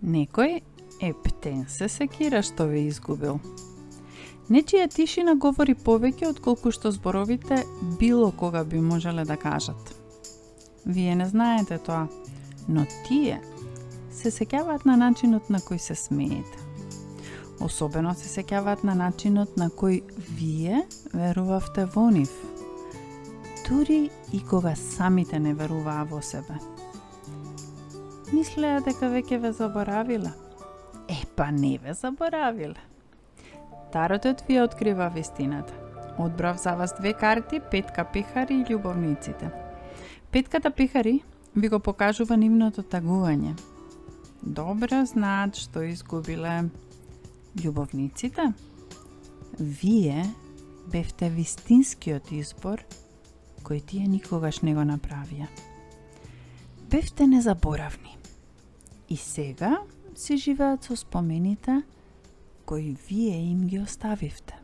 Некој ептен се секира што ве изгубил. Нечија тишина говори повеќе отколку што зборовите било кога би можеле да кажат. Вие не знаете тоа, но тие се сеќаваат на начинот на кој се смеете. Особено се сеќаваат на начинот на кој вие верувавте во нив, дури и кога самите не веруваа во себе. Мислеа дека веќе ве заборавиле. Па не ве заборавиле. Таротот ви открива вистината. Одбрав за вас 2 карти, Петка пехари и љубовниците. Петката пехари ви го покажува нивното тагување. Добро знаат што изгубиле. Љубовниците? Вие бевте вистинскиот избор кој тие никогаш не го направија. Бевте незаборавни. И сега си живеат со спомените кои вие им ги оставивте.